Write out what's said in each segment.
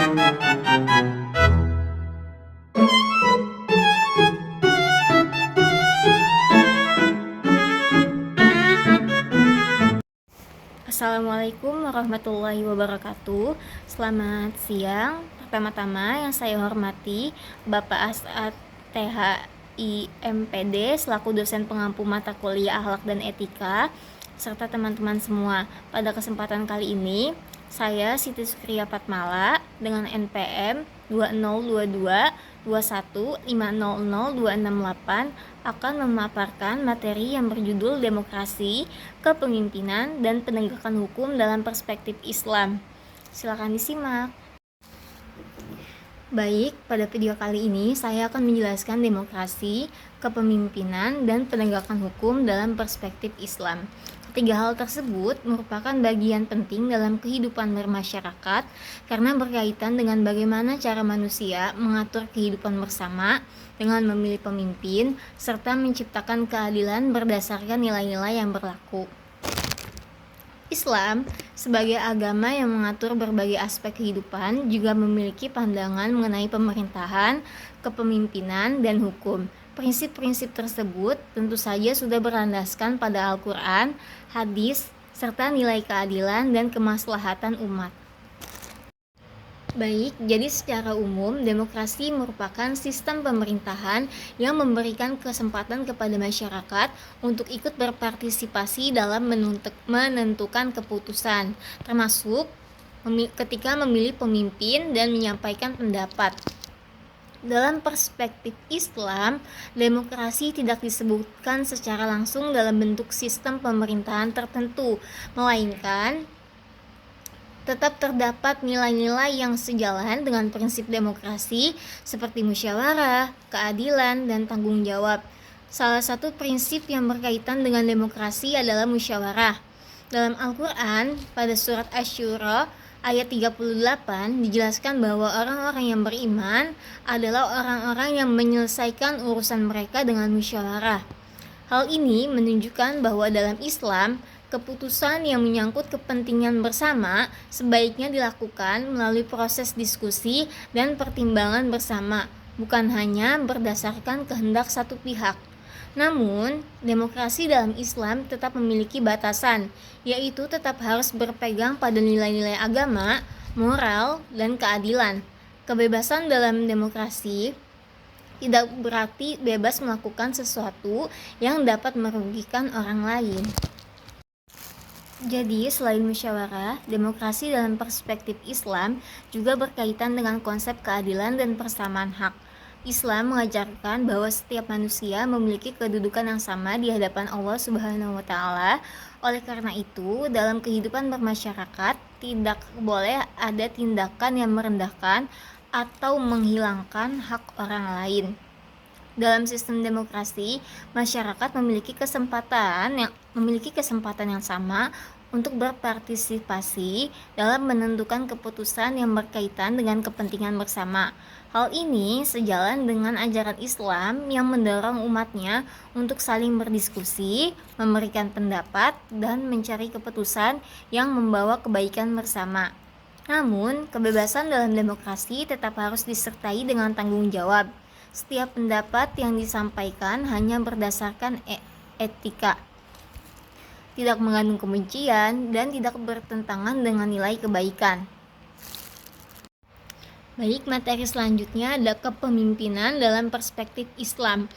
Assalamualaikum warahmatullahi wabarakatuh. Selamat siang. Pertama-tama yang saya hormati Bapak As'ad THI MPD selaku dosen pengampu mata kuliah Akhlak dan Etika, serta teman-teman semua. Pada kesempatan kali ini, saya Siti Sukriya Patmala dengan NPM 202221500268 akan memaparkan materi yang berjudul Demokrasi, Kepemimpinan, dan Penegakan Hukum dalam Perspektif Islam. Silakan disimak. Baik, pada video kali ini saya akan menjelaskan demokrasi, kepemimpinan, dan penegakan hukum dalam perspektif Islam. Ketiga hal tersebut merupakan bagian penting dalam kehidupan bermasyarakat karena berkaitan dengan bagaimana cara manusia mengatur kehidupan bersama dengan memilih pemimpin serta menciptakan keadilan berdasarkan nilai-nilai yang berlaku. Islam sebagai agama yang mengatur berbagai aspek kehidupan juga memiliki pandangan mengenai pemerintahan, kepemimpinan, dan hukum. Prinsip-prinsip tersebut tentu saja sudah berlandaskan pada Al-Quran, hadis, serta nilai keadilan dan kemaslahatan umat. Baik, jadi secara umum, demokrasi merupakan sistem pemerintahan yang memberikan kesempatan kepada masyarakat untuk ikut berpartisipasi dalam menentukan keputusan, termasuk ketika memilih pemimpin dan menyampaikan pendapat. Dalam perspektif Islam, demokrasi tidak disebutkan secara langsung dalam bentuk sistem pemerintahan tertentu, melainkan tetap terdapat nilai-nilai yang sejalan dengan prinsip demokrasi seperti musyawarah, keadilan, dan tanggung jawab. Salah satu prinsip yang berkaitan dengan demokrasi adalah musyawarah. Dalam Al-Quran, pada surat Asy-Syura ayat 38 dijelaskan bahwa orang-orang yang beriman adalah orang-orang yang menyelesaikan urusan mereka dengan musyawarah. Hal ini menunjukkan bahwa dalam Islam, keputusan yang menyangkut kepentingan bersama sebaiknya dilakukan melalui proses diskusi dan pertimbangan bersama, bukan hanya berdasarkan kehendak satu pihak. Namun, demokrasi dalam Islam tetap memiliki batasan, yaitu tetap harus berpegang pada nilai-nilai agama, moral, dan keadilan. Kebebasan dalam demokrasi tidak berarti bebas melakukan sesuatu yang dapat merugikan orang lain. Jadi, selain musyawarah, demokrasi dalam perspektif Islam juga berkaitan dengan konsep keadilan dan persamaan hak. Islam mengajarkan bahwa setiap manusia memiliki kedudukan yang sama di hadapan Allah Subhanahu wa Ta'ala. Oleh karena itu, dalam kehidupan bermasyarakat tidak boleh ada tindakan yang merendahkan atau menghilangkan hak orang lain. Dalam sistem demokrasi, masyarakat memiliki kesempatan yang sama untuk berpartisipasi dalam menentukan keputusan yang berkaitan dengan kepentingan bersama. Hal ini sejalan dengan ajaran Islam yang mendorong umatnya untuk saling berdiskusi, memberikan pendapat, dan mencari keputusan yang membawa kebaikan bersama. Namun, kebebasan dalam demokrasi tetap harus disertai dengan tanggung jawab. Setiap pendapat yang disampaikan hanya berdasarkan etika, tidak mengandung kebencian, dan tidak bertentangan dengan nilai kebaikan. Baik, materi selanjutnya adalah kepemimpinan dalam perspektif Islam.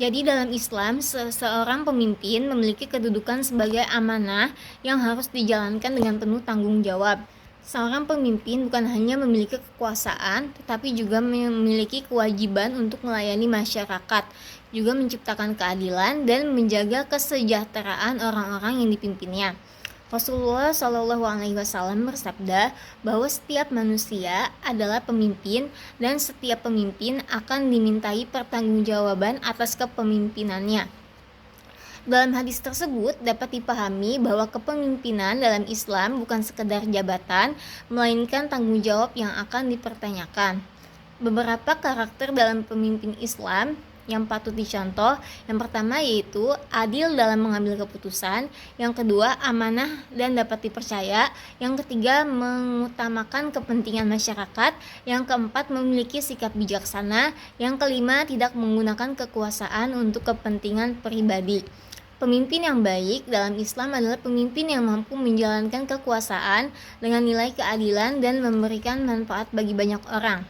Jadi dalam Islam, seorang pemimpin memiliki kedudukan sebagai amanah yang harus dijalankan dengan penuh tanggung jawab. Seorang pemimpin bukan hanya memiliki kekuasaan, tetapi juga memiliki kewajiban untuk melayani masyarakat, juga menciptakan keadilan dan menjaga kesejahteraan orang-orang yang dipimpinnya. Rasulullah SAW bersabda bahwa setiap manusia adalah pemimpin dan setiap pemimpin akan dimintai pertanggungjawaban atas kepemimpinannya. Dalam hadis tersebut dapat dipahami bahwa kepemimpinan dalam Islam bukan sekedar jabatan, melainkan tanggung jawab yang akan dipertanyakan. Beberapa karakter dalam pemimpin Islam yang patut dicontoh. Yang pertama yaitu adil dalam mengambil keputusan, yang kedua amanah dan dapat dipercaya, yang ketiga mengutamakan kepentingan masyarakat, yang keempat memiliki sikap bijaksana, yang kelima tidak menggunakan kekuasaan untuk kepentingan pribadi. Pemimpin yang baik dalam Islam adalah pemimpin yang mampu menjalankan kekuasaan dengan nilai keadilan dan memberikan manfaat bagi banyak orang.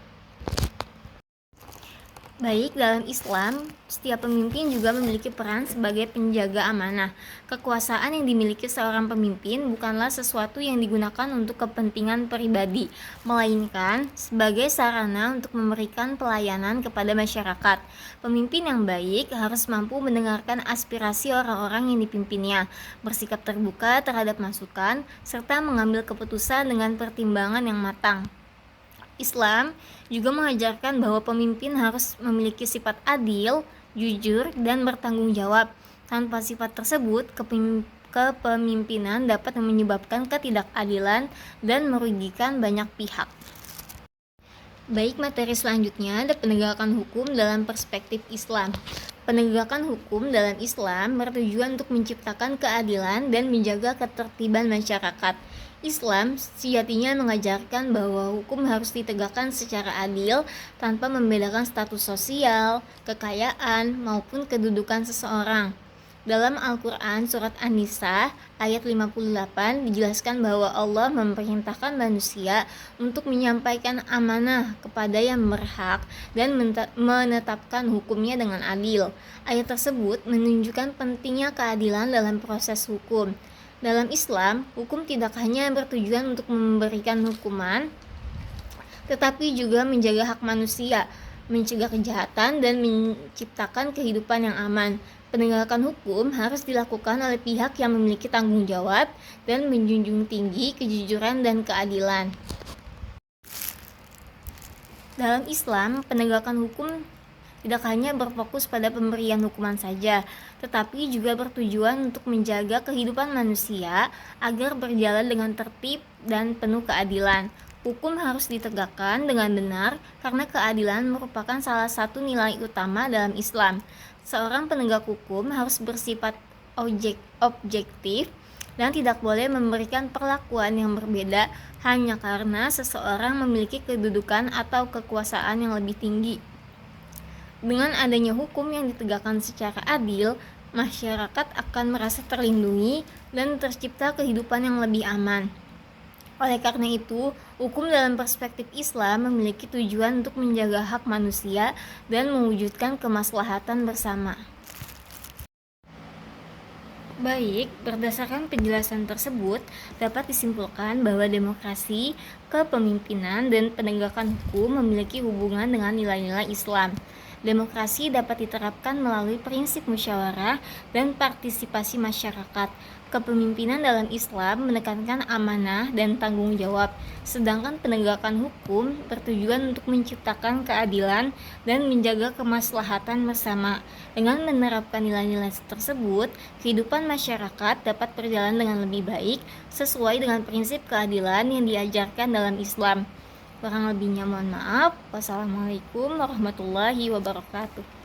Baik, dalam Islam, setiap pemimpin juga memiliki peran sebagai penjaga amanah. Kekuasaan yang dimiliki seorang pemimpin bukanlah sesuatu yang digunakan untuk kepentingan pribadi, melainkan sebagai sarana untuk memberikan pelayanan kepada masyarakat. Pemimpin yang baik harus mampu mendengarkan aspirasi orang-orang yang dipimpinnya, bersikap terbuka terhadap masukan, serta mengambil keputusan dengan pertimbangan yang matang. Islam juga mengajarkan bahwa pemimpin harus memiliki sifat adil, jujur, dan bertanggung jawab. Tanpa sifat tersebut, kepemimpinan dapat menyebabkan ketidakadilan dan merugikan banyak pihak. Baik, materi selanjutnya ada penegakan hukum dalam perspektif Islam. Penegakan hukum dalam Islam bertujuan untuk menciptakan keadilan dan menjaga ketertiban masyarakat. Islam sejatinya mengajarkan bahwa hukum harus ditegakkan secara adil tanpa membedakan status sosial, kekayaan, maupun kedudukan seseorang. Dalam Al-Quran Surat An-Nisa ayat 58 dijelaskan bahwa Allah memerintahkan manusia untuk menyampaikan amanah kepada yang berhak dan menetapkan hukumnya dengan adil. Ayat tersebut menunjukkan pentingnya keadilan dalam proses hukum. Dalam Islam, hukum tidak hanya bertujuan untuk memberikan hukuman, tetapi juga menjaga hak manusia, mencegah kejahatan, dan menciptakan kehidupan yang aman. Penegakan hukum harus dilakukan oleh pihak yang memiliki tanggung jawab dan menjunjung tinggi kejujuran dan keadilan. Dalam Islam, penegakan hukum tidak hanya berfokus pada pemberian hukuman saja, tetapi juga bertujuan untuk menjaga kehidupan manusia agar berjalan dengan tertib dan penuh keadilan. Hukum harus ditegakkan dengan benar karena keadilan merupakan salah satu nilai utama dalam Islam. Seorang penegak hukum harus bersifat objektif dan tidak boleh memberikan perlakuan yang berbeda hanya karena seseorang memiliki kedudukan atau kekuasaan yang lebih tinggi. Dengan adanya hukum yang ditegakkan secara adil, masyarakat akan merasa terlindungi dan tercipta kehidupan yang lebih aman. Oleh karena itu, hukum dalam perspektif Islam memiliki tujuan untuk menjaga hak manusia dan mewujudkan kemaslahatan bersama. Baik, berdasarkan penjelasan tersebut, dapat disimpulkan bahwa demokrasi, kepemimpinan, dan penegakan hukum memiliki hubungan dengan nilai-nilai Islam. Demokrasi dapat diterapkan melalui prinsip musyawarah dan partisipasi masyarakat. Kepemimpinan dalam Islam menekankan amanah dan tanggung jawab, sedangkan penegakan hukum bertujuan untuk menciptakan keadilan dan menjaga kemaslahatan bersama. Dengan menerapkan nilai-nilai tersebut, kehidupan masyarakat dapat berjalan dengan lebih baik sesuai dengan prinsip keadilan yang diajarkan dalam Islam. Kurang lebihnya mohon maaf. Wassalamualaikum warahmatullahi wabarakatuh.